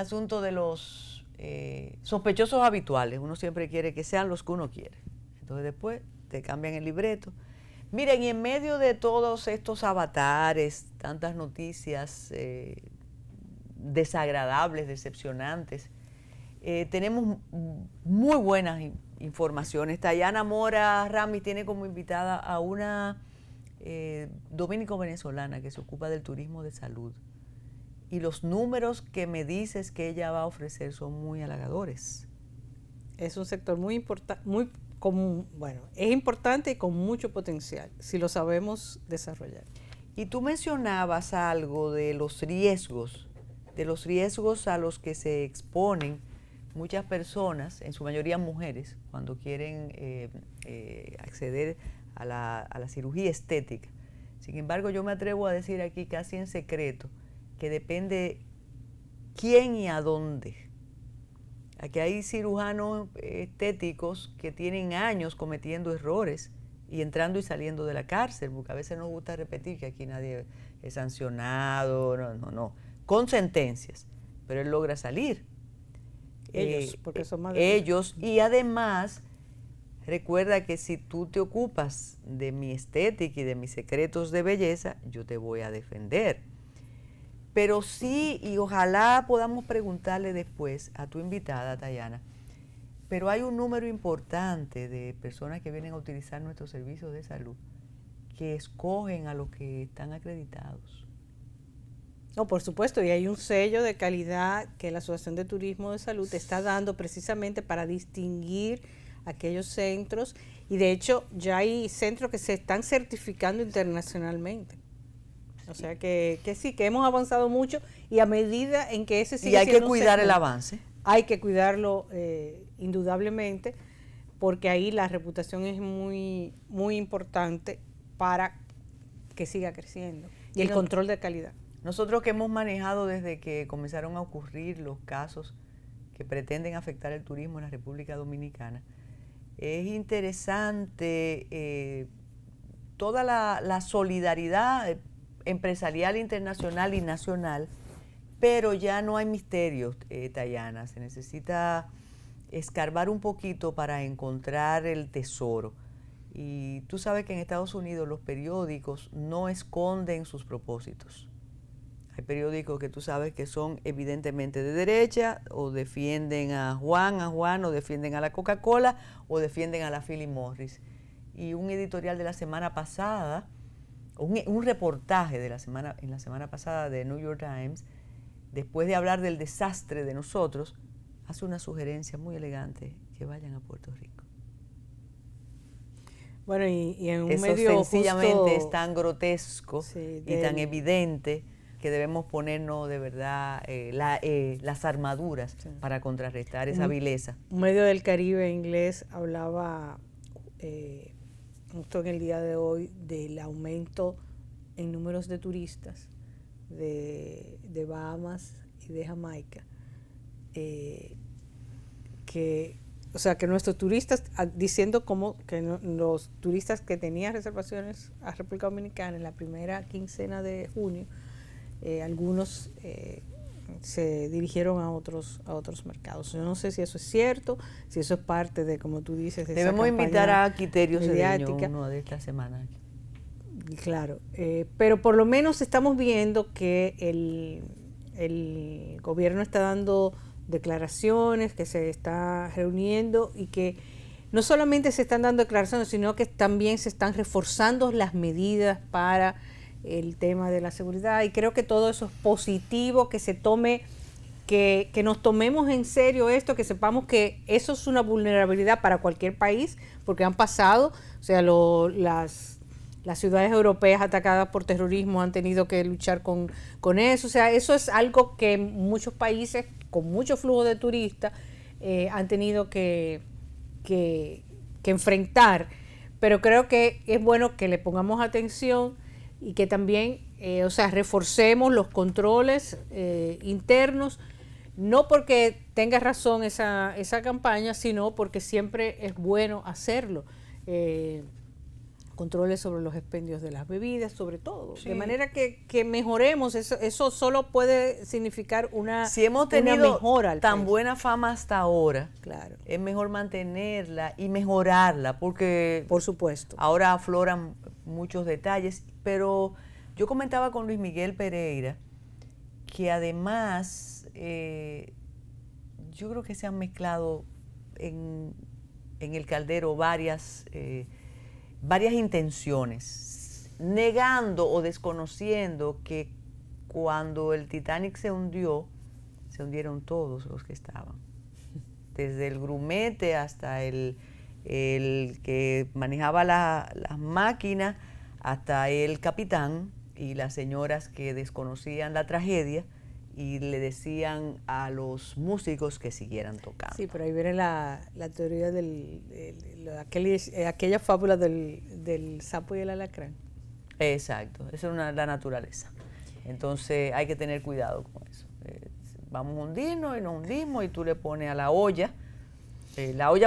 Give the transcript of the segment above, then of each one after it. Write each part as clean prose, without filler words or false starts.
asunto de los sospechosos habituales. Uno siempre quiere que sean los que uno quiere. Entonces después te cambian el libreto. Miren, y en medio de todos estos avatares, tantas noticias desagradables, decepcionantes, tenemos muy buenas informaciones. Tayana Mora Rami tiene como invitada a una dominico-venezolana que se ocupa del turismo de salud. Y los números que me dices que ella va a ofrecer son muy halagadores. Es un sector muy importante, bueno, es importante y con mucho potencial, si lo sabemos desarrollar. Y tú mencionabas algo de los riesgos a los que se exponen muchas personas, en su mayoría mujeres, cuando quieren acceder a la cirugía estética. Sin embargo, yo me atrevo a decir aquí casi en secreto que depende quién y a dónde. Aquí hay cirujanos estéticos que tienen años cometiendo errores y entrando y saliendo de la cárcel, porque a veces nos gusta repetir que aquí nadie es sancionado, no, con sentencias, pero él logra salir. Ellos, porque son más de ellos, y además, recuerda que si tú te ocupas de mi estética y de mis secretos de belleza, yo te voy a defender. Pero sí, y ojalá podamos preguntarle después a tu invitada, Tayana, pero hay un número importante de personas que vienen a utilizar nuestros servicios de salud que escogen a los que están acreditados. No, por supuesto, y hay un sello de calidad que la Asociación de Turismo de Salud te está dando precisamente para distinguir aquellos centros, y de hecho ya hay centros que se están certificando internacionalmente. O sea que sí, que hemos avanzado mucho, y a medida en que ese sigue siendo. Y hay que cuidar seguro, el avance. Hay que cuidarlo indudablemente, porque ahí la reputación es muy, muy importante para que siga creciendo. Y el control de calidad. Nosotros que hemos manejado desde que comenzaron a ocurrir los casos que pretenden afectar el turismo en la República Dominicana, es interesante toda la solidaridad empresarial, internacional y nacional, pero ya no hay misterios, Tayana. Se necesita escarbar un poquito para encontrar el tesoro. Y tú sabes que en Estados Unidos los periódicos no esconden sus propósitos. Hay periódicos que tú sabes que son evidentemente de derecha, o defienden a Juan, o defienden a la Coca-Cola, o defienden a la Philip Morris. Y un editorial de la semana pasada, un reportaje de en la semana pasada de New York Times, después de hablar del desastre de nosotros, hace una sugerencia muy elegante: que vayan a Puerto Rico. Bueno, y en un eso medio sencillamente justo, es tan grotesco, sí, y tan evidente, que debemos ponernos de verdad las armaduras, sí, para contrarrestar esa vileza. Un medio del Caribe inglés hablaba justo en el día de hoy del aumento en números de turistas de Bahamas y de Jamaica, o sea, que nuestros turistas, diciendo como que los turistas que tenían reservaciones a República Dominicana en la primera quincena de junio, algunos se dirigieron a otros mercados. Yo no sé si eso es cierto, si eso es parte de, como tú dices, de debemos invitar a Quiterio Cedeño una de estas semanas. Claro, pero por lo menos estamos viendo que el gobierno está dando declaraciones, que se está reuniendo, y que no solamente se están dando declaraciones, sino que también se están reforzando las medidas para el tema de la seguridad, y creo que todo eso es positivo, que se tome, que nos tomemos en serio esto, que sepamos que eso es una vulnerabilidad para cualquier país, porque han pasado, o sea, las ciudades europeas atacadas por terrorismo han tenido que luchar con eso, o sea, eso es algo que muchos países con mucho flujo de turistas han tenido que enfrentar, pero creo que es bueno que le pongamos atención y que también, o sea, reforcemos los controles internos, no porque tenga razón esa campaña, sino porque siempre es bueno hacerlo. controles sobre los expendios de las bebidas, sobre todo. Sí. De manera que mejoremos, eso solo puede significar si hemos una tenido mejora al tan país. buena fama hasta ahora, Claro, es mejor mantenerla y mejorarla, porque por supuesto. ahora afloran muchos detalles. Pero yo comentaba con Luis Miguel Pereira que además yo creo que se han mezclado en el caldero varias intenciones, negando o desconociendo que cuando el Titanic se hundió, se hundieron todos los que estaban, desde el grumete hasta el que manejaba las máquinas, hasta el capitán y las señoras que desconocían la tragedia y le decían a los músicos que siguieran tocando. Sí, pero ahí viene la teoría aquella fábula del sapo y el alacrán. Exacto, eso es la naturaleza. Entonces hay que tener cuidado con eso. Vamos a hundirnos y nos hundimos y tú le pones a la olla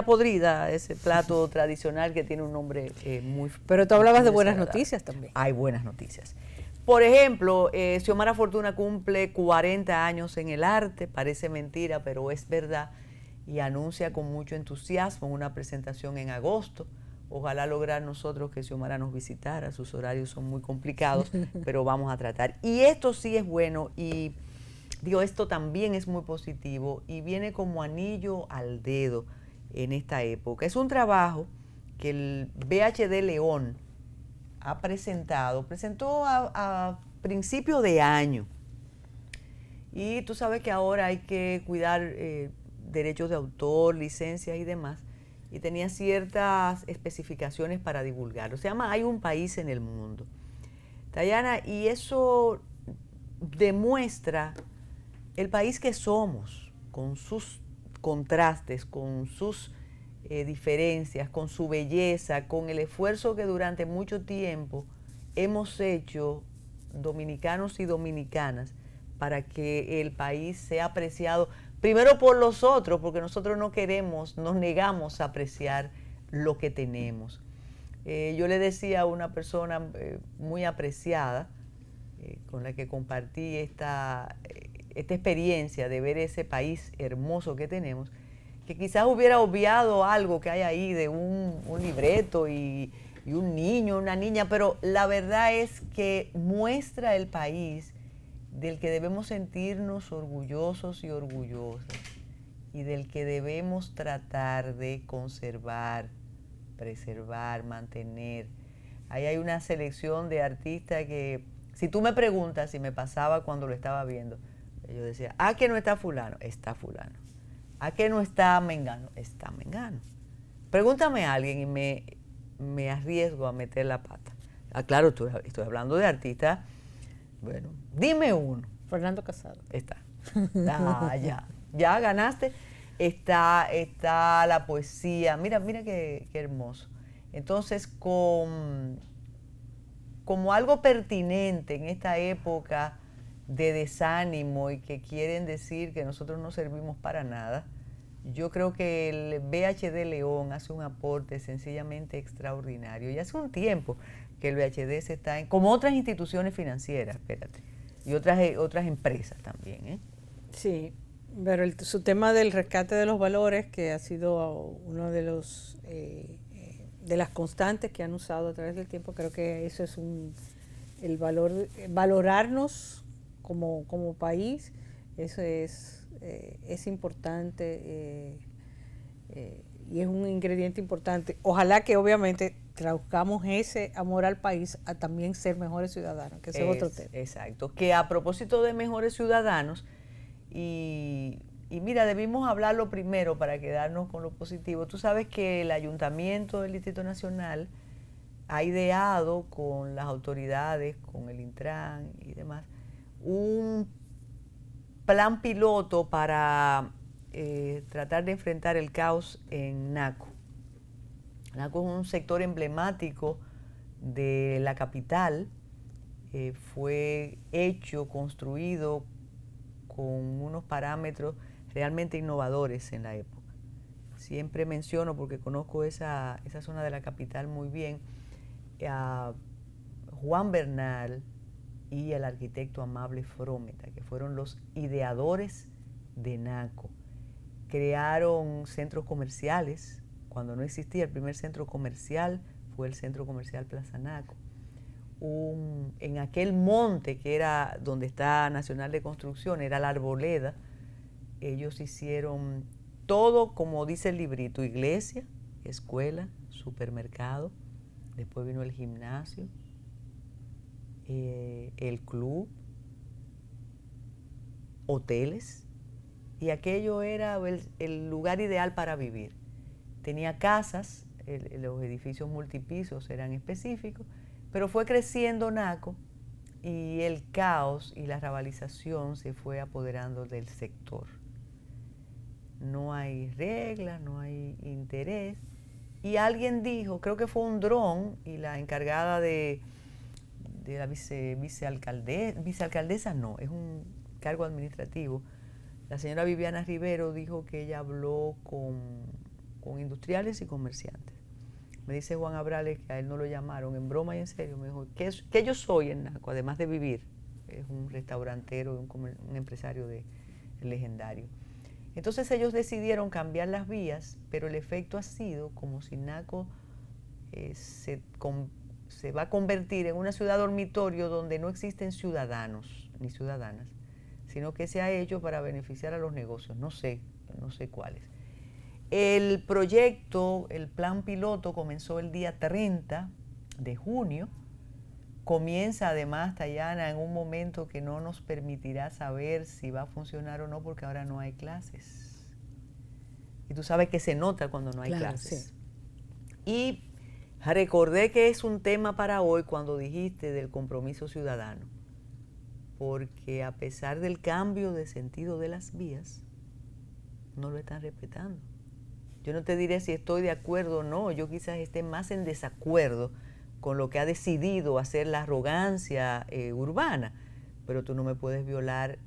podrida, ese plato tradicional que tiene un nombre muy... Pero tú hablabas de muy buenas desagradable. noticias también. Hay buenas noticias. Por ejemplo, Xiomara Fortuna cumple 40 años en el arte, parece mentira, pero es verdad, y anuncia con mucho entusiasmo una presentación en agosto. Ojalá lograr nosotros que Xiomara nos visitara, sus horarios son muy complicados, pero vamos a tratar. Y esto sí es bueno y digo, esto también es muy positivo y viene como anillo al dedo en esta época. Es un trabajo que el VHD León presentó a principio de año. Y tú sabes que ahora hay que cuidar derechos de autor, licencias y demás. Y tenía ciertas especificaciones para divulgarlo. Se llama Hay un país en el mundo. Dayana, y eso demuestra el país que somos, con sus contrastes, con sus diferencias, con su belleza, con el esfuerzo que durante mucho tiempo hemos hecho dominicanos y dominicanas para que el país sea apreciado primero por los otros, porque nosotros no queremos, nos negamos a apreciar lo que tenemos. Yo le decía a una persona muy apreciada con la que compartí esta experiencia de ver ese país hermoso que tenemos, que quizás hubiera obviado algo que hay ahí de un libreto y un niño, una niña, pero la verdad es que muestra el país del que debemos sentirnos orgullosos y orgullosas y del que debemos tratar de conservar, preservar, mantener. Ahí hay una selección de artistas que, si tú me preguntas si me pasaba cuando lo estaba viendo, yo decía, que no está fulano, está fulano. Que no está mengano, está mengano. Pregúntame a alguien y me arriesgo a meter la pata. Claro, estoy hablando de artistas. Bueno, dime uno. Fernando Casado. Está. Ya ganaste. Está la poesía. Mira qué hermoso. Entonces, como algo pertinente en esta época de desánimo y que quieren decir que nosotros no servimos para nada, yo creo que el VHD León hace un aporte sencillamente extraordinario. Y hace un tiempo que el VHD se está como otras instituciones financieras, espérate, y otras empresas también. Sí, pero su tema del rescate de los valores, que ha sido uno de los de las constantes que han usado a través del tiempo, creo que eso es el valorarnos como país, eso es importante y es un ingrediente importante. Ojalá que obviamente traduzcamos ese amor al país a también ser mejores ciudadanos, que ese es otro tema. Exacto, que a propósito de mejores ciudadanos, y mira, debimos hablarlo primero para quedarnos con lo positivo. Tú sabes que el Ayuntamiento del Distrito Nacional ha ideado con las autoridades, con el Intran y demás, un plan piloto para tratar de enfrentar el caos en Naco. Naco es un sector emblemático de la capital, fue construido con unos parámetros realmente innovadores en la época. Siempre menciono, porque conozco esa zona de la capital muy bien, a Juan Bernal y el arquitecto Amable Frómeta, que fueron los ideadores de Naco. Crearon centros comerciales. Cuando no existía el primer centro comercial, fue el Centro Comercial Plaza Naco. En aquel monte que era donde está Nacional de Construcción, era la Arboleda, ellos hicieron todo como dice el librito: iglesia, escuela, supermercado, después vino el gimnasio, el club, hoteles, y aquello era el lugar ideal para vivir. Tenía casas, los edificios multipisos eran específicos, pero fue creciendo Naco y el caos y la rabalización se fue apoderando del sector. No hay reglas, no hay interés. Y alguien dijo, creo que fue un dron, y la encargada de la vicealcaldesa no, es un cargo administrativo, la señora Viviana Rivero dijo que ella habló con industriales y comerciantes. Me dice Juan Abrales que a él no lo llamaron, en broma y en serio, me dijo, ¿qué yo soy en Naco? Además de vivir, es un restaurantero, un empresario legendario. Entonces ellos decidieron cambiar las vías, pero el efecto ha sido como si Naco se va a convertir en una ciudad dormitorio donde no existen ciudadanos ni ciudadanas, sino que se ha hecho para beneficiar a los negocios, no sé cuáles. El proyecto, el plan piloto comenzó el día 30 de junio, comienza además, Tayana, en un momento que no nos permitirá saber si va a funcionar o no, porque ahora no hay clases. Y tú sabes que se nota cuando no hay clases. Sí. Y recordé que es un tema para hoy cuando dijiste del compromiso ciudadano, porque a pesar del cambio de sentido de las vías, no lo están respetando. Yo no te diré si estoy de acuerdo o no, yo quizás esté más en desacuerdo con lo que ha decidido hacer la arrogancia urbana, pero tú no me puedes violar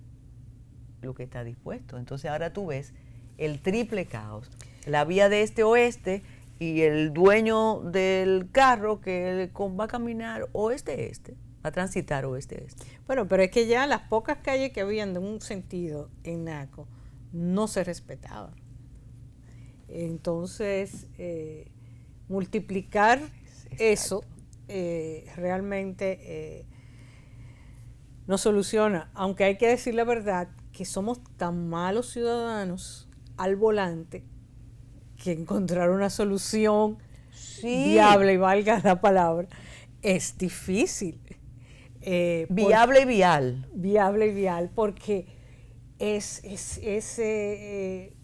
lo que está dispuesto. Entonces ahora tú ves el triple caos, la vía de este-oeste y el dueño del carro que va a caminar oeste-este, va a transitar oeste-este. Bueno, pero es que ya las pocas calles que habían de un sentido en Naco no se respetaban. Entonces, multiplicar eso realmente no soluciona, aunque hay que decir la verdad que somos tan malos ciudadanos al volante que encontrar una solución viable, y valga la palabra, es difícil. Viable y vial. Viable y vial, porque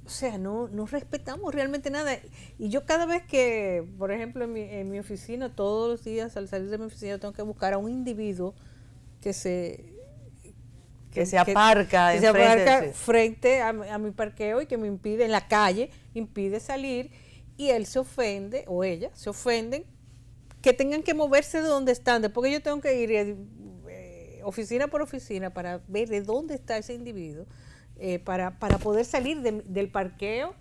o sea, no respetamos realmente nada. Y yo cada vez que, por ejemplo, en mi oficina, todos los días al salir de mi oficina tengo que buscar a un individuo que se aparca frente a mi parqueo y que me impide, en la calle, impide salir, y él se ofende, o ella se ofenden, que tengan que moverse de donde están, después que yo tengo que ir oficina por oficina para ver de dónde está ese individuo, para poder salir del parqueo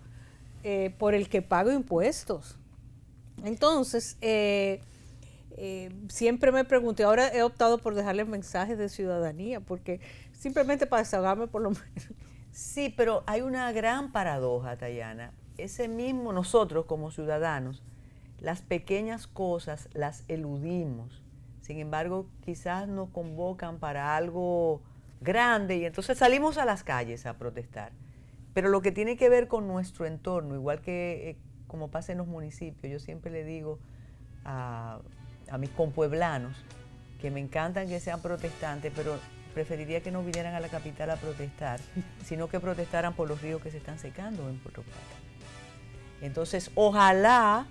por el que pago impuestos. Entonces, siempre me pregunté, ahora he optado por dejarles mensajes de ciudadanía, porque simplemente para desahogarme por lo menos. Sí, pero hay una gran paradoja, Tayana. Nosotros como ciudadanos, las pequeñas cosas las eludimos. Sin embargo, quizás nos convocan para algo grande y entonces salimos a las calles a protestar. Pero lo que tiene que ver con nuestro entorno, igual que como pasa en los municipios, yo siempre le digo a mis compueblanos que me encantan que sean protestantes, pero preferiría que no vinieran a la capital a protestar, sino que protestaran por los ríos que se están secando en Puerto Plata. Entonces, ojalá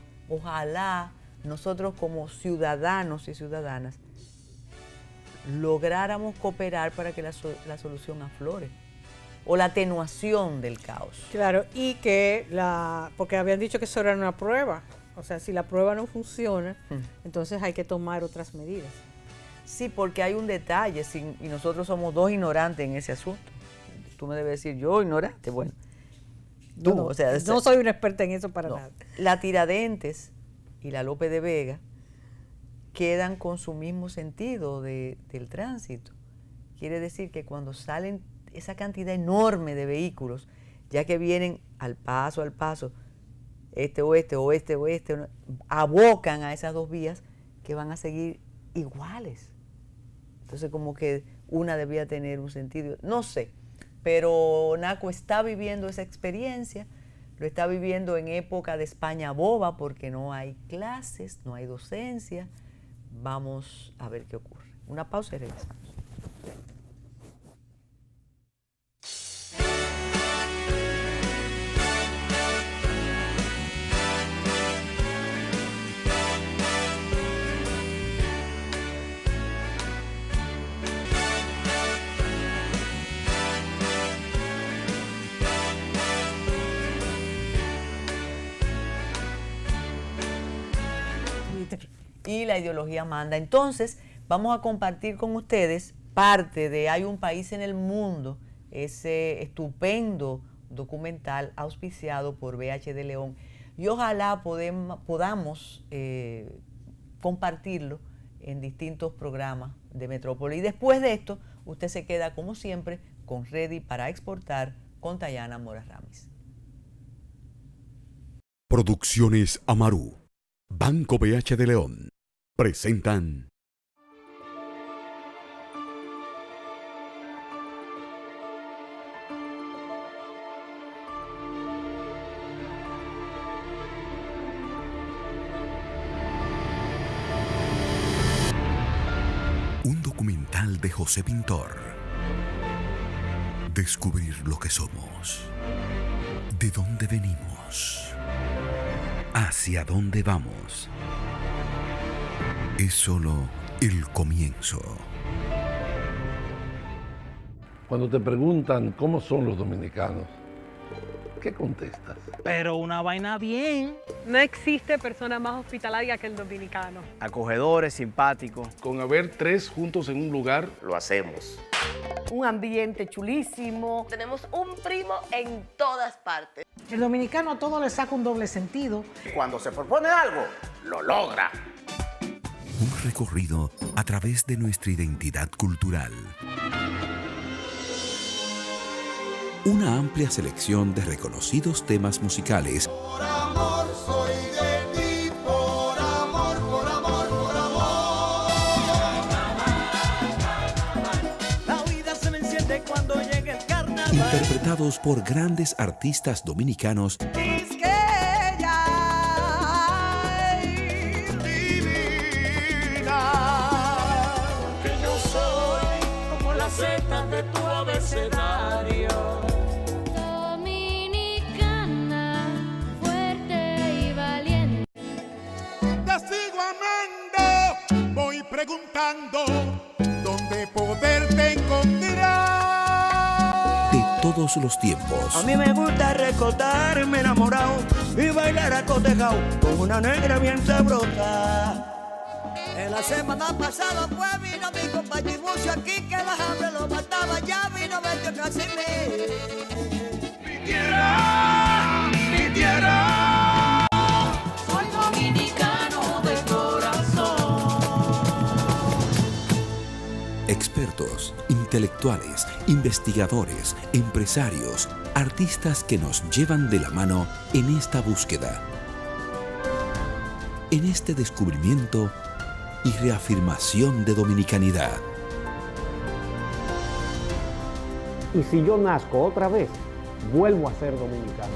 nosotros como ciudadanos y ciudadanas lográramos cooperar para que la solución aflore, o la atenuación del caos. Claro, y que porque habían dicho que eso era una prueba, o sea, si la prueba no funciona, entonces hay que tomar otras medidas. Sí, porque hay un detalle, y nosotros somos dos ignorantes en ese asunto. Tú me debes decir, yo ignorante, bueno. No soy una experta en eso para nada. La Tiradentes y la Lope de Vega quedan con su mismo sentido del tránsito. Quiere decir que cuando salen esa cantidad enorme de vehículos, ya que vienen al paso, este-oeste, oeste-oeste, abocan a esas dos vías que van a seguir iguales. Entonces como que una debía tener un sentido, no sé, pero Naco está viviendo esa experiencia, lo está viviendo en época de España boba porque no hay clases, no hay docencia. Vamos a ver qué ocurre. Una pausa y regresamos. Y la ideología manda. Entonces, vamos a compartir con ustedes parte de Hay un país en el mundo, ese estupendo documental auspiciado por BH de León. Y ojalá podamos compartirlo en distintos programas de Metrópoli. Y después de esto, usted se queda, como siempre, con Ready para Exportar con Tayana Mora Ramis. Producciones Amarú, Banco BH de León, presentan un documental de José Pintor. Descubrir lo que somos, de dónde venimos, hacia dónde vamos. Es solo el comienzo. Cuando te preguntan cómo son los dominicanos, ¿qué contestas? Pero una vaina bien. No existe persona más hospitalaria que el dominicano. Acogedores, simpáticos. Con haber 3 juntos en un lugar, Lo hacemos. Un ambiente chulísimo. Tenemos un primo en todas partes. El dominicano a todo le saca un doble sentido. Cuando se propone algo, lo logra. Un recorrido a través de nuestra identidad cultural. Una amplia selección de reconocidos temas musicales. Por amor soy de ti, por amor, por amor, por amor. La vida se me enciende cuando llega el carnaval. Interpretados por grandes artistas dominicanos. De tu abecedario. Dominicana, fuerte y valiente. Te sigo amando, voy preguntando dónde poderte encontrar. De todos los tiempos. A mí me gusta recordarme enamorado y bailar acotejado con una negra bien sabrosa. En la semana pasada pues vino mi compañero mucho aquí que la hambre lo mataba, ya vino Betio Casimir. Mi tierra, Soy dominicano de corazón. Expertos, intelectuales, investigadores, empresarios, artistas que nos llevan de la mano en esta búsqueda, en este descubrimiento y reafirmación de dominicanidad. Y si yo nazco otra vez, vuelvo a ser dominicano.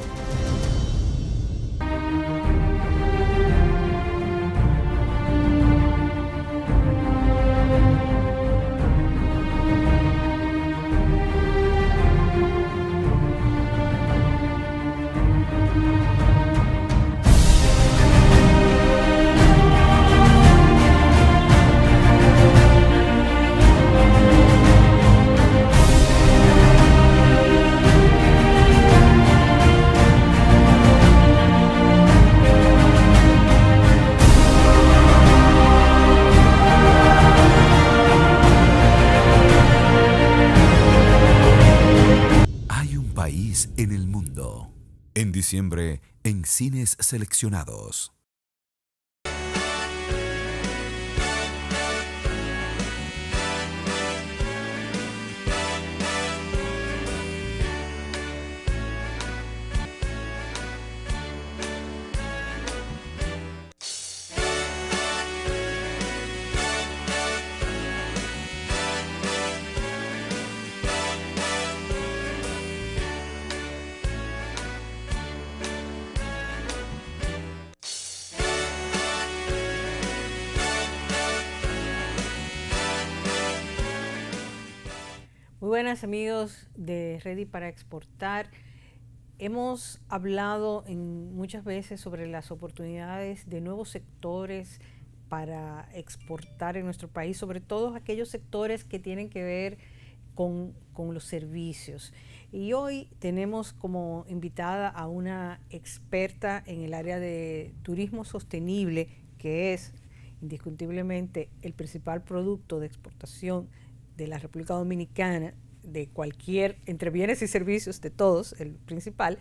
En el mundo. En diciembre, en cines seleccionados. buenas, amigos de Ready para Exportar. Hemos hablado muchas veces sobre las oportunidades de nuevos sectores para exportar en nuestro país, sobre todo aquellos sectores que tienen que ver con los servicios. Y hoy tenemos como invitada a una experta en el área de turismo sostenible, que es indiscutiblemente el principal producto de exportación de la República Dominicana, de cualquier, entre bienes y servicios, de todos, el principal,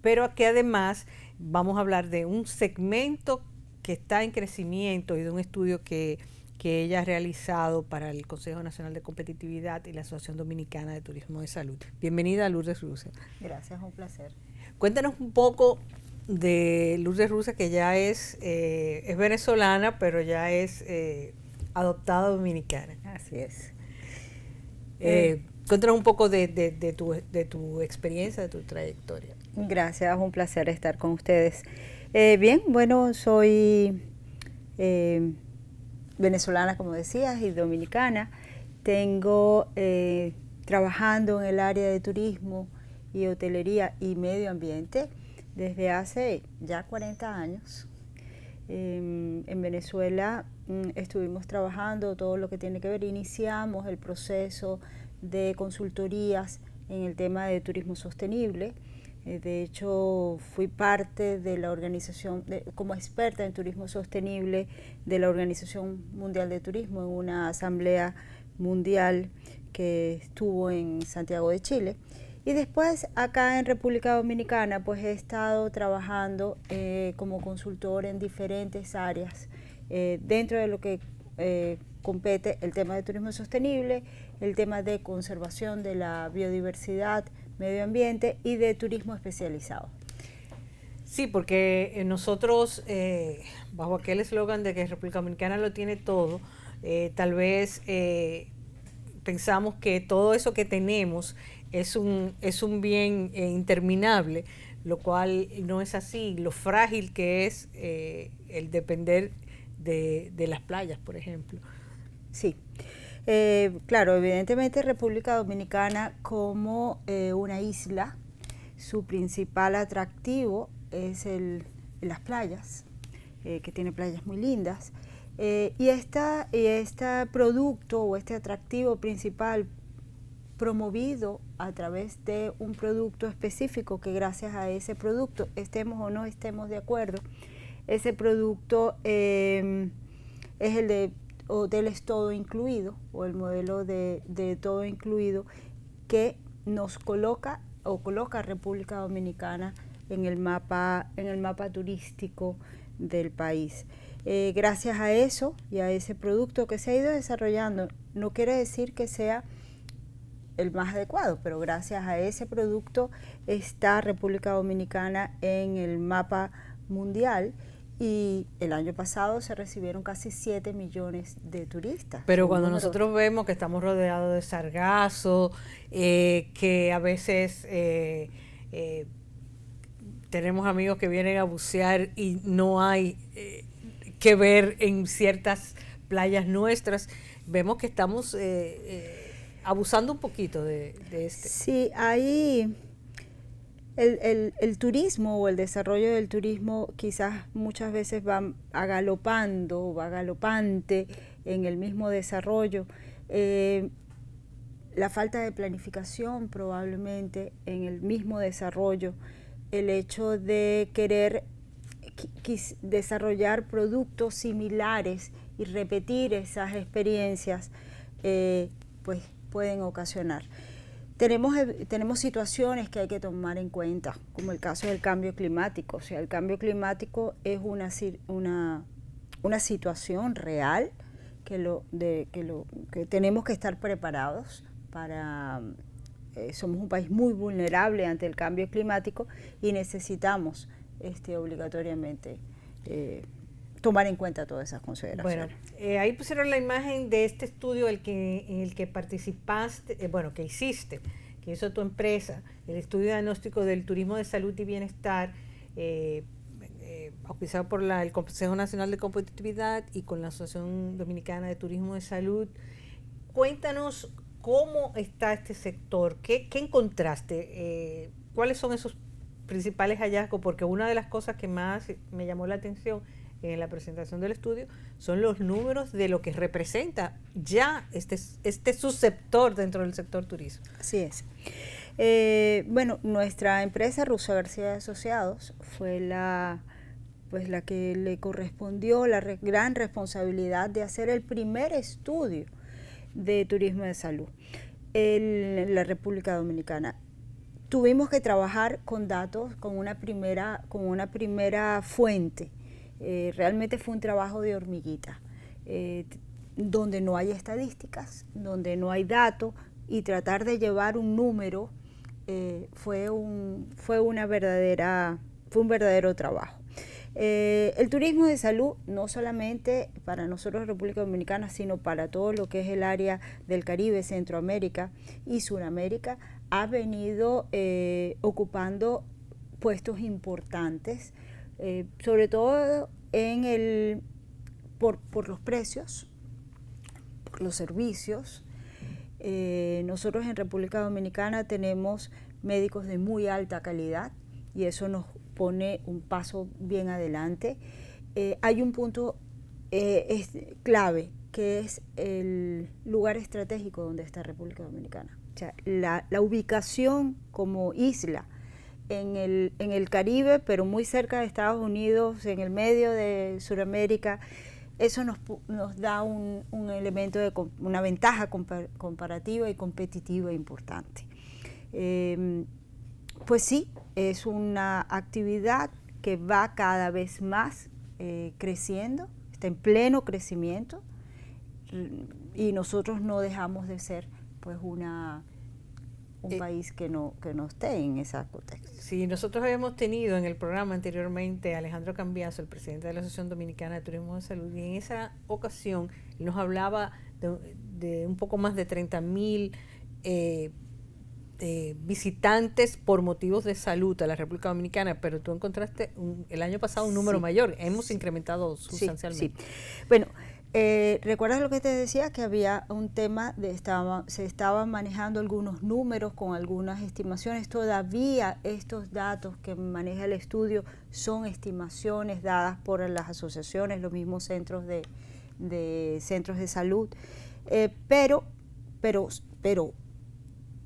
pero que además vamos a hablar de un segmento que está en crecimiento y de un estudio que ella ha realizado para el Consejo Nacional de Competitividad y la Asociación Dominicana de Turismo de Salud. Bienvenida, Lourdes Ruse. Gracias, un placer. Cuéntanos un poco de Lourdes Ruse, que ya es venezolana, pero ya es adoptada dominicana. Así es. Cuéntanos un poco de tu experiencia, de tu trayectoria. Gracias, un placer estar con ustedes. Bien, bueno, soy venezolana, como decías, y dominicana. Tengo trabajando en el área de turismo y hotelería y medio ambiente desde hace ya 40 años. En Venezuela estuvimos trabajando todo lo que tiene que ver, iniciamos el proceso de consultorías en el tema de turismo sostenible. De hecho, fui parte de la organización, como experta en turismo sostenible de la Organización Mundial de Turismo en una asamblea mundial que estuvo en Santiago de Chile. Y después acá en República Dominicana pues he estado trabajando como consultor en diferentes áreas dentro de lo que compete el tema de turismo sostenible, el tema de conservación de la biodiversidad, medio ambiente y de turismo especializado. Sí, porque nosotros, bajo aquel eslogan de que República Dominicana lo tiene todo, tal vez pensamos que todo eso que tenemos es un bien interminable, lo cual no es así. Lo frágil que es el depender de las playas, por ejemplo. Sí. Claro, evidentemente República Dominicana como una isla, su principal atractivo es las playas, que tiene playas muy lindas, y este producto o este atractivo principal promovido a través de un producto específico, que gracias a ese producto, estemos o no estemos de acuerdo, ese producto es el de hoteles todo incluido, o el modelo de todo incluido, que nos coloca a República Dominicana en el mapa turístico del país. Gracias a eso y a ese producto que se ha ido desarrollando, no quiere decir que sea el más adecuado, pero gracias a ese producto está República Dominicana en el mapa mundial. Y el año pasado se recibieron casi 7 millones de turistas. Pero cuando nosotros vemos que estamos rodeados de sargazo, que a veces tenemos amigos que vienen a bucear y no hay que ver en ciertas playas nuestras, vemos que estamos abusando un poquito de este. Sí, hay... El turismo o el desarrollo del turismo quizás muchas veces va galopante en el mismo desarrollo. La falta de planificación probablemente en el mismo desarrollo, el hecho de querer desarrollar productos similares y repetir esas experiencias, pues pueden ocasionar. Tenemos situaciones que hay que tomar en cuenta, como el caso del cambio climático. O sea, el cambio climático es una situación real que tenemos que estar preparados para. Somos un país muy vulnerable ante el cambio climático y necesitamos obligatoriamente tomar en cuenta todas esas consideraciones. Bueno, ahí pusieron la imagen de este estudio en el que participaste, que hiciste, que hizo tu empresa, el estudio de diagnóstico del turismo de salud y bienestar, auspiciado por el Consejo Nacional de Competitividad y con la Asociación Dominicana de Turismo de Salud. Cuéntanos ¿cómo está este sector? ¿Qué encontraste? ¿Cuáles son esos principales hallazgos? Porque una de las cosas que más me llamó la atención en la presentación del estudio son los números de lo que representa ya este subsector dentro del sector turismo. Así es. Bueno, nuestra empresa Russo García y Asociados fue la que le correspondió la gran responsabilidad de hacer el primer estudio de turismo de salud en la República Dominicana. Tuvimos que trabajar con datos, con una primera fuente. Realmente fue un trabajo de hormiguita, donde no hay estadísticas, donde no hay datos, y tratar de llevar un número fue un verdadero trabajo. El turismo de salud, no solamente para nosotros en República Dominicana, sino para todo lo que es el área del Caribe, Centroamérica y Suramérica, ha venido ocupando puestos importantes, sobre todo por los precios, por los servicios. Nosotros en República Dominicana tenemos médicos de muy alta calidad y eso nos pone un paso bien adelante. Hay un punto clave, que es el lugar estratégico donde está República Dominicana. O sea, la ubicación como isla en el Caribe, pero muy cerca de Estados Unidos, en el medio de Sudamérica, eso nos da un elemento una ventaja comparativa y competitiva importante. Pues sí, es una actividad que va cada vez más creciendo, está en pleno crecimiento, y nosotros no dejamos de ser pues un país que no esté en esa contexto. Sí, nosotros habíamos tenido en el programa anteriormente a Alejandro Cambiaso, el presidente de la Asociación Dominicana de Turismo de Salud, y en esa ocasión nos hablaba de un poco más de 30,000 visitantes por motivos de salud a la República Dominicana, pero tú encontraste el año pasado un número mayor. Hemos incrementado sustancialmente. Sí. Bueno, ¿recuerdas lo que te decía? Que había un tema se estaban manejando algunos números con algunas estimaciones. Todavía estos datos que maneja el estudio son estimaciones dadas por las asociaciones, los mismos centros de centros de salud, pero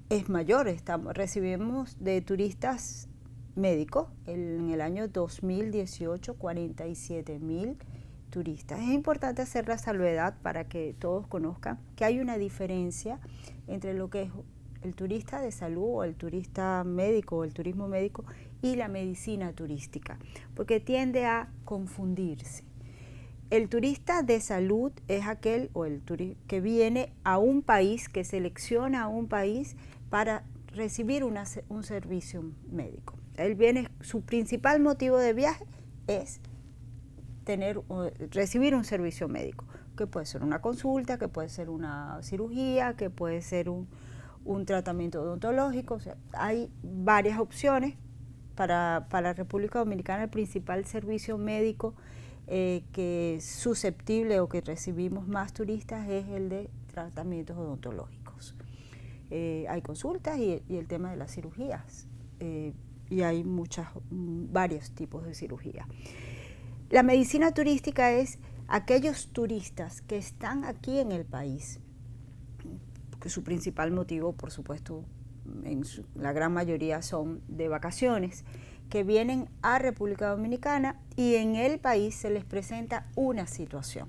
es mayor. Recibimos de turistas médicos en el año 2018 47,000 turistas. Es importante hacer la salvedad para que todos conozcan que hay una diferencia entre lo que es el turista de salud o el turista médico o el turismo médico y la medicina turística, porque tiende a confundirse. El turista de salud es aquel que viene a un país, que selecciona a un país para recibir un servicio médico. Él viene, su principal motivo de viaje es recibir un servicio médico, que puede ser una consulta, que puede ser una cirugía, que puede ser un tratamiento odontológico. O sea, hay varias opciones. Para la República Dominicana, el principal servicio médico que es susceptible o que recibimos más turistas es el de tratamientos odontológicos. Hay consultas y el tema de las cirugías, y hay varios tipos de cirugía. La medicina turística es aquellos turistas que están aquí en el país, porque su principal motivo, por supuesto, la gran mayoría son de vacaciones, que vienen a República Dominicana y en el país se les presenta una situación.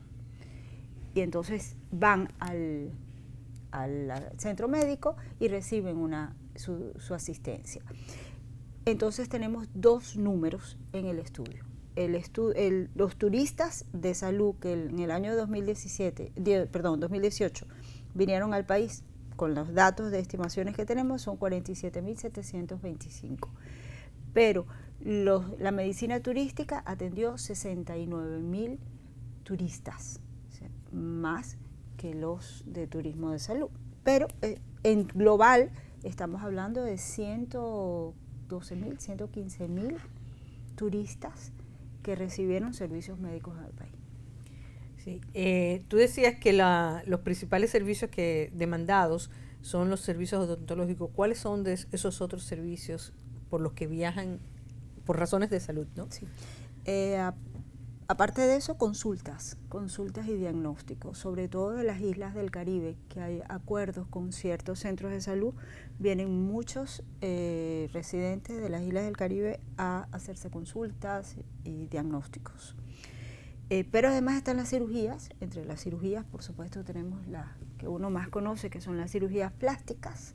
Y entonces van al centro médico y reciben su asistencia. Entonces tenemos dos números en el estudio. Los turistas de salud que en el año 2018 vinieron al país, con los datos de estimaciones que tenemos, son 47,725. Pero la medicina turística atendió 69,000 turistas, o sea, más que los de turismo de salud. Pero en global estamos hablando de 112,000, 115,000 turistas que recibieron servicios médicos en el país. Sí. Tú decías que los principales servicios demandados son los servicios odontológicos. ¿Cuáles son de esos otros servicios por los que viajan por razones de salud, ¿no? Sí. Aparte de eso, consultas y diagnósticos, sobre todo de las islas del Caribe, que hay acuerdos con ciertos centros de salud, vienen muchos residentes de las islas del Caribe a hacerse consultas y diagnósticos. Pero además están las cirugías. Entre las cirugías, por supuesto, tenemos las que uno más conoce, que son las cirugías plásticas,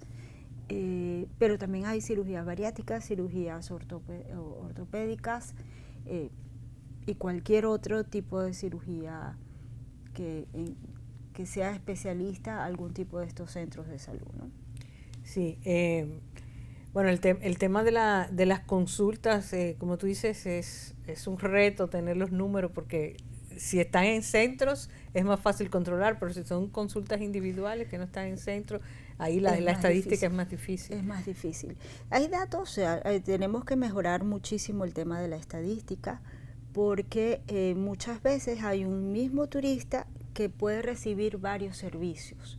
pero también hay cirugías bariátricas, cirugías ortopédicas, y cualquier otro tipo de cirugía que sea especialista a algún tipo de estos centros de salud, ¿no? Sí, bueno, el tema de las consultas, como tú dices, es un reto tener los números, porque si están en centros es más fácil controlar, pero si son consultas individuales que no están en centros, ahí la estadística es más difícil. Es más difícil. Hay datos, o sea, tenemos que mejorar muchísimo el tema de la estadística, porque muchas veces hay un mismo turista que puede recibir varios servicios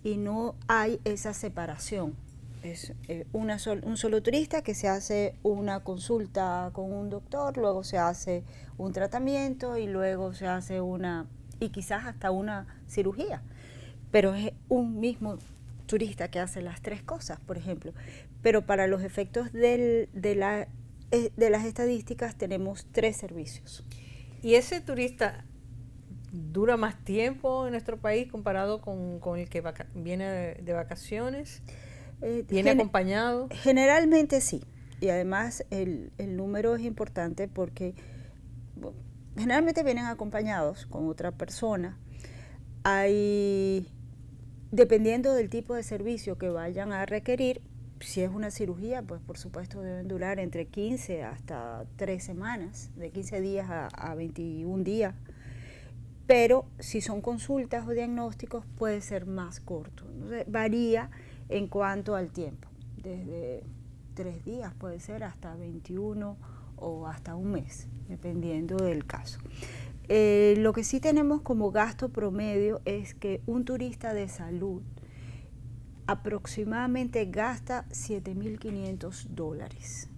y no hay esa separación. Es un solo turista que se hace una consulta con un doctor, luego se hace un tratamiento y luego se hace y quizás hasta una cirugía. Pero es un mismo turista que hace las tres cosas, por ejemplo. Pero para los efectos de las estadísticas tenemos 3 servicios. ¿Y ese turista dura más tiempo en nuestro país comparado con el que viene de vacaciones? ¿Viene acompañado? Generalmente sí. Y además el número es importante porque generalmente vienen acompañados con otra persona. Dependiendo del tipo de servicio que vayan a requerir, si es una cirugía, pues por supuesto deben durar entre 15 hasta 3 semanas, de 15 días a 21 días. Pero si son consultas o diagnósticos, puede ser más corto. Entonces, varía en cuanto al tiempo. Desde 3 días puede ser hasta 21 o hasta un mes, dependiendo del caso. Lo que sí tenemos como gasto promedio es que un turista de salud aproximadamente gasta $7,500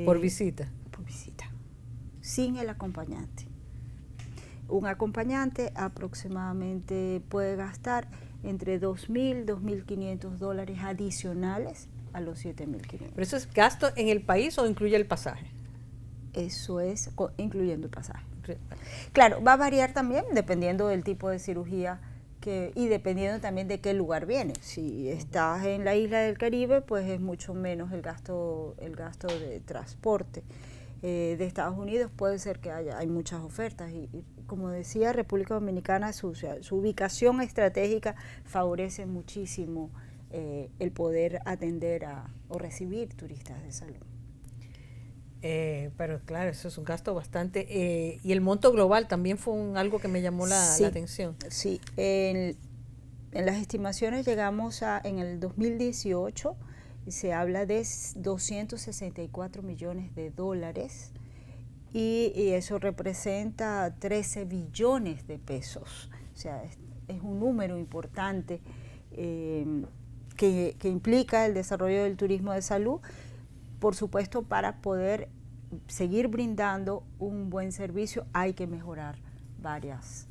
por visita. Por visita, sin el acompañante. Un acompañante aproximadamente puede gastar entre $2,000 y $2,500 adicionales a los $7,500. ¿Pero eso es gasto en el país o incluye el pasaje? Eso es incluyendo el pasaje. Claro, va a variar también dependiendo del tipo de cirugía y dependiendo también de qué lugar viene. Si estás en la isla del Caribe, pues es mucho menos el gasto de transporte. De Estados Unidos puede ser que hay muchas ofertas y como decía, República Dominicana, su ubicación estratégica favorece muchísimo el poder atender o recibir turistas de salud. Pero claro, eso es un gasto bastante. Y el monto global también fue algo que me llamó la atención. Sí, en las estimaciones llegamos en el 2018, se habla de $264 millones y eso representa 13 billones de pesos. O sea, es un número importante que implica el desarrollo del turismo de salud. Por supuesto, para poder seguir brindando un buen servicio hay que mejorar varios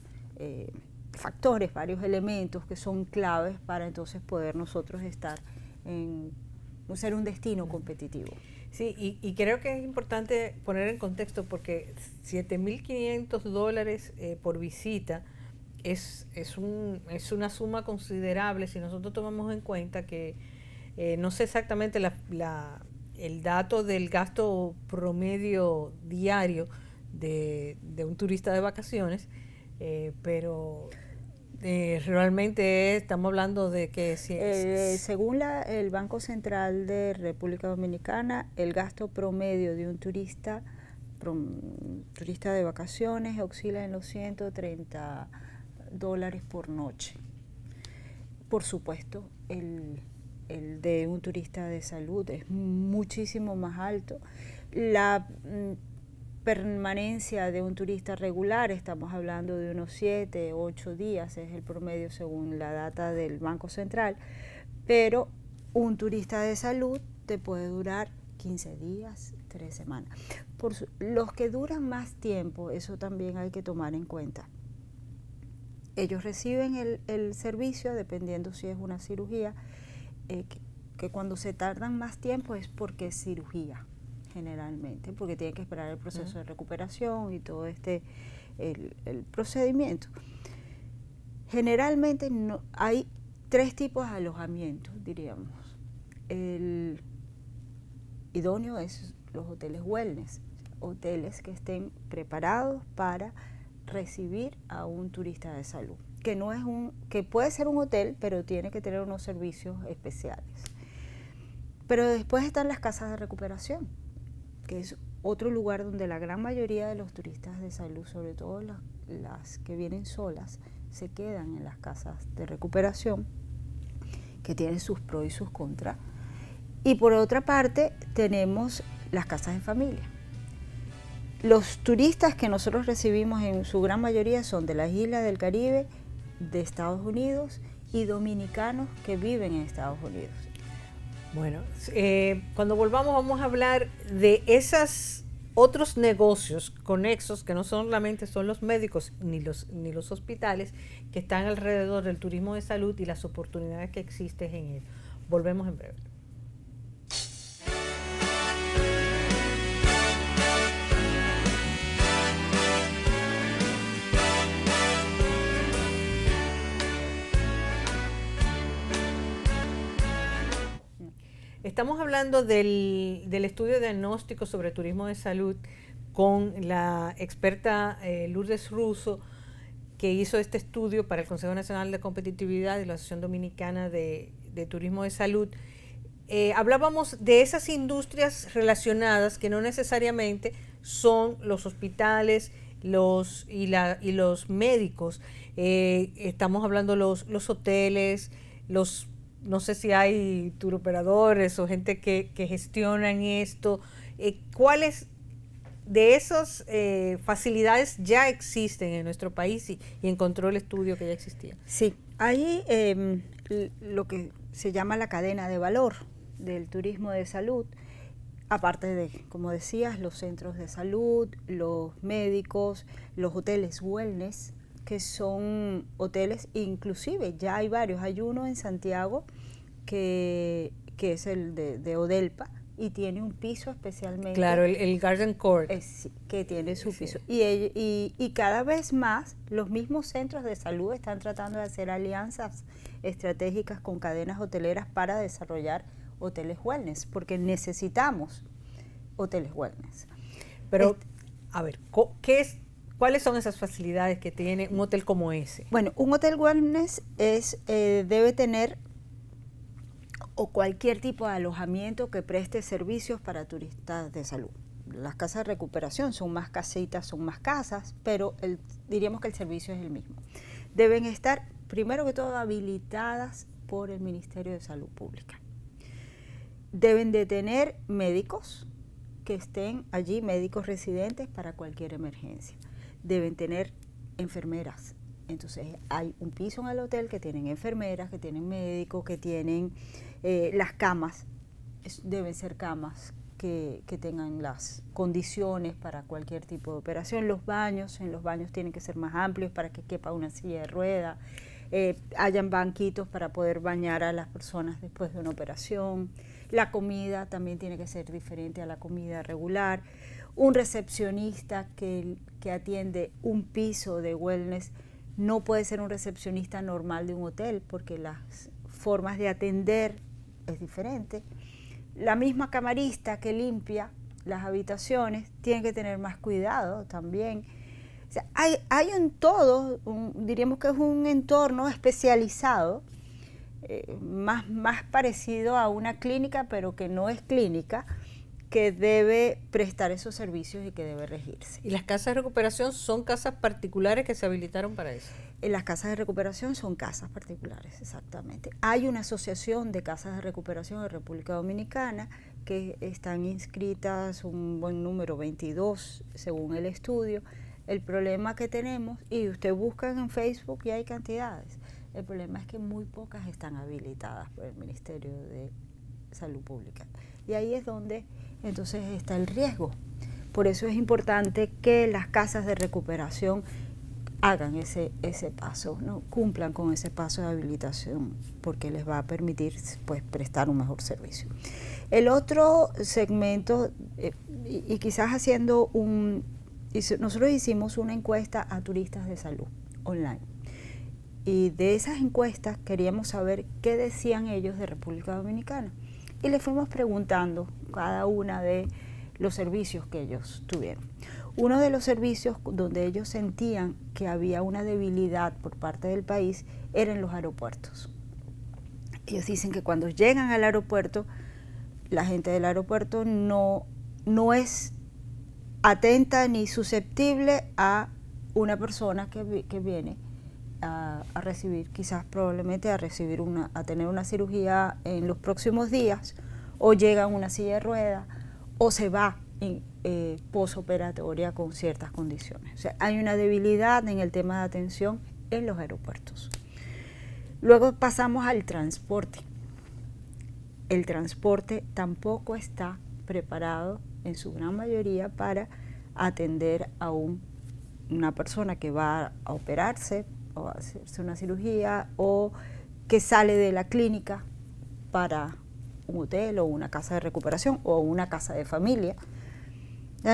factores, varios elementos que son claves para entonces poder nosotros ser un destino competitivo. Sí, y creo que es importante poner en contexto porque $7,500 por visita es una suma considerable si nosotros tomamos en cuenta que no sé exactamente el dato del gasto promedio diario de un turista de vacaciones, pero realmente estamos hablando de que según el Banco Central de República Dominicana, el gasto promedio de un turista de vacaciones oscila en los $130 por noche. Por supuesto, el de un turista de salud es muchísimo más alto. permanencia de un turista regular, estamos hablando de unos 7, 8 días, es el promedio según la data del Banco Central, pero un turista de salud te puede durar 15 días, 3 semanas. Los que duran más tiempo, eso también hay que tomar en cuenta. Ellos reciben el servicio, dependiendo si es una cirugía, que cuando se tardan más tiempo es porque es cirugía, generalmente, porque tienen que esperar el proceso de recuperación y todo el procedimiento. Generalmente hay 3 tipos de alojamiento, diríamos. El idóneo es los hoteles wellness, hoteles que estén preparados para recibir a un turista de salud, que puede ser un hotel, pero tiene que tener unos servicios especiales. Pero después están las casas de recuperación, que es otro lugar donde la gran mayoría de los turistas de salud, sobre todo las que vienen solas, se quedan en las casas de recuperación, que tienen sus pros y sus contras. Y por otra parte tenemos las casas de familia. Los turistas que nosotros recibimos en su gran mayoría son de las islas del Caribe, de Estados Unidos y dominicanos que viven en Estados Unidos. Bueno, cuando volvamos vamos a hablar de esos otros negocios conexos que no solamente son los médicos ni los hospitales que están alrededor del turismo de salud y las oportunidades que existen en él. Volvemos en breve. Estamos hablando del estudio de diagnóstico sobre turismo de salud con la experta Lourdes Russo, que hizo este estudio para el Consejo Nacional de Competitividad y la Asociación Dominicana de Turismo de Salud. Hablábamos de esas industrias relacionadas que no necesariamente son los hospitales y los médicos. Estamos hablando los hoteles, no sé si hay turoperadores o gente que gestionan esto. ¿Cuáles de esas facilidades ya existen en nuestro país y encontró el estudio que ya existía? Sí, hay lo que se llama la cadena de valor del turismo de salud, aparte de, como decías, los centros de salud, los médicos, los hoteles wellness, que son hoteles, inclusive ya hay varios, hay uno en Santiago que es el de Odelpa y tiene un piso especialmente. Claro, el Garden Court. Que tiene su piso. Y cada vez más los mismos centros de salud están tratando de hacer alianzas estratégicas con cadenas hoteleras para desarrollar hoteles wellness, porque necesitamos hoteles wellness. Pero, a ver, ¿cuáles son esas facilidades que tiene un hotel como ese? Bueno, un hotel wellness debe tener o cualquier tipo de alojamiento que preste servicios para turistas de salud. Las casas de recuperación son más casitas, son más casas, pero diríamos que el servicio es el mismo. Deben estar, primero que todo, habilitadas por el Ministerio de Salud Pública. Deben de tener médicos que estén allí, médicos residentes para cualquier emergencia. Deben tener enfermeras. Entonces hay un piso en el hotel que tienen enfermeras, que tienen médicos, que tienen las camas. Deben ser camas que tengan las condiciones para cualquier tipo de operación. En los baños tienen que ser más amplios para que quepa una silla de rueda. Hayan banquitos para poder bañar a las personas después de una operación. La comida también tiene que ser diferente a la comida regular. Un recepcionista que atiende un piso de wellness no puede ser un recepcionista normal de un hotel porque las formas de atender es diferente. La misma camarista que limpia las habitaciones tiene que tener más cuidado también. O sea, hay un todo, diríamos que es un entorno especializado, más parecido a una clínica, pero que no es clínica, que debe prestar esos servicios y que debe regirse. ¿Y las casas de recuperación son casas particulares que se habilitaron para eso? Las casas de recuperación son casas particulares, exactamente. Hay una asociación de casas de recuperación en República Dominicana que están inscritas un buen número, 22 según el estudio. El problema que tenemos, y usted busca en Facebook y hay cantidades, el problema es que muy pocas están habilitadas por el Ministerio de Salud Pública. Y ahí es donde entonces está el riesgo. Por eso es importante que las casas de recuperación hagan ese paso, ¿no? Cumplan con ese paso de habilitación, porque les va a permitir pues prestar un mejor servicio. El otro segmento, y quizás haciendo nosotros hicimos una encuesta a turistas de salud online, y de esas encuestas queríamos saber qué decían ellos de República Dominicana, y les fuimos preguntando cada una de los servicios que ellos tuvieron. Uno de los servicios donde ellos sentían que había una debilidad por parte del país era en los aeropuertos. Ellos dicen que cuando llegan al aeropuerto, la gente del aeropuerto no es atenta ni susceptible a una persona que viene a recibir, quizás probablemente a tener una cirugía en los próximos días, o llega en una silla de ruedas, o se va posoperatoria con ciertas condiciones. O sea, hay una debilidad en el tema de atención en los aeropuertos. Luego pasamos al transporte. El transporte tampoco está preparado en su gran mayoría para atender a una persona que va a operarse o a hacerse una cirugía, o que sale de la clínica para un hotel o una casa de recuperación o una casa de familia.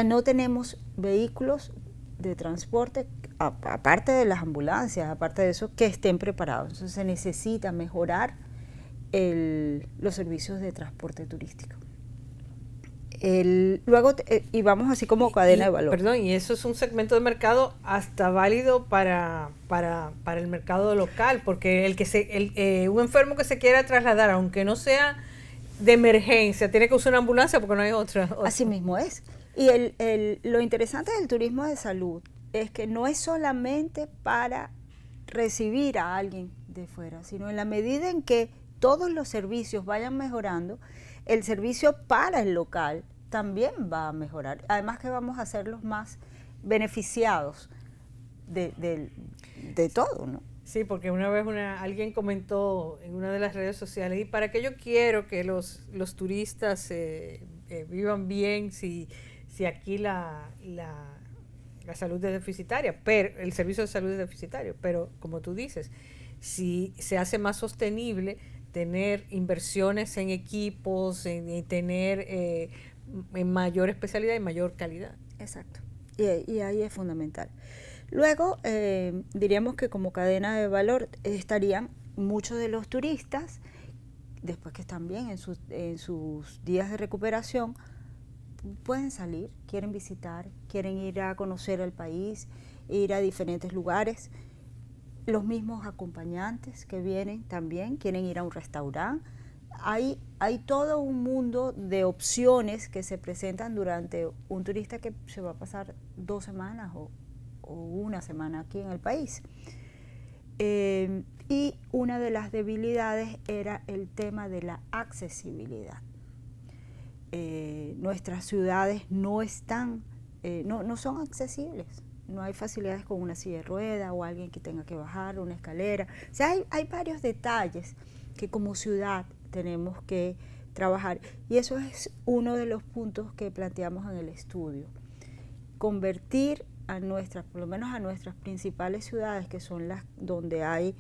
No tenemos vehículos de transporte, aparte de las ambulancias, aparte de eso, que estén preparados. Entonces se necesita mejorar los servicios de transporte turístico. Luego, y vamos así como cadena de valor. Perdón, y eso es un segmento de mercado hasta válido para el mercado local, porque un enfermo que se quiera trasladar, aunque no sea de emergencia, tiene que usar una ambulancia porque no hay otra. Así mismo es. Y lo interesante del turismo de salud es que no es solamente para recibir a alguien de fuera, sino en la medida en que todos los servicios vayan mejorando, el servicio para el local también va a mejorar. Además que vamos a ser los más beneficiados de todo, ¿no? Sí, porque una vez alguien comentó en una de las redes sociales, ¿y para qué yo quiero que los turistas vivan bien si aquí la salud es deficitaria, pero el servicio de salud es deficitario? Pero como tú dices, si se hace más sostenible tener inversiones en equipos, en tener en mayor especialidad y mayor calidad. Exacto, y ahí es fundamental. Luego, diríamos que como cadena de valor estarían muchos de los turistas, después que están bien en sus días de recuperación, pueden salir, quieren visitar, quieren ir a conocer el país, ir a diferentes lugares. Los mismos acompañantes que vienen también quieren ir a un restaurante. Hay todo un mundo de opciones que se presentan durante un turista que se va a pasar 2 semanas o una semana aquí en el país. Y una de las debilidades era el tema de la accesibilidad. Nuestras ciudades no son accesibles. No hay facilidades con una silla de ruedas o alguien que tenga que bajar una escalera. O sea, hay varios detalles que como ciudad tenemos que trabajar. Y eso es uno de los puntos que planteamos en el estudio. Convertir por lo menos a nuestras principales ciudades, que son las donde hay,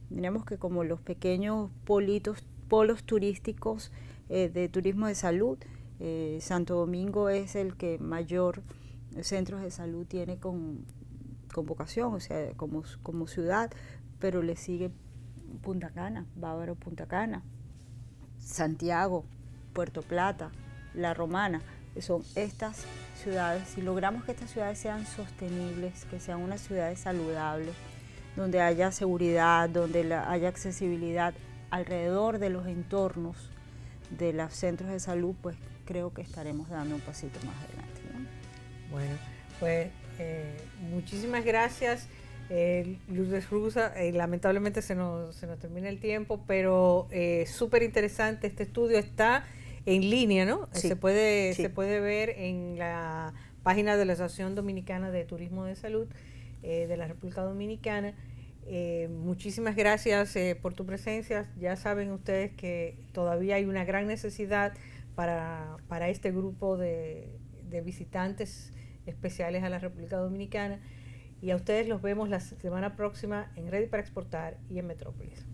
diríamos que como los pequeños polos turísticos de turismo de salud. Santo Domingo es el que mayor centros de salud tiene con vocación, o sea, como ciudad, pero le sigue Punta Cana, Bávaro, Punta Cana, Santiago, Puerto Plata, La Romana, que son estas ciudades. Si logramos que estas ciudades sean sostenibles, que sean unas ciudades saludables, donde haya seguridad, donde haya accesibilidad alrededor de los entornos de los centros de salud, pues creo que estaremos dando un pasito más adelante, ¿no? Bueno, pues muchísimas gracias, Lourdes Russa. Lamentablemente se nos termina el tiempo, pero súper interesante este estudio. Está en línea, ¿no? Sí, Se puede sí. se puede ver en la página de la Asociación Dominicana de Turismo de Salud de la República Dominicana. Muchísimas gracias por tu presencia. Ya saben ustedes que todavía hay una gran necesidad para este grupo de visitantes especiales a la República Dominicana, y a ustedes los vemos la semana próxima en Ready para Exportar y en Metrópolis.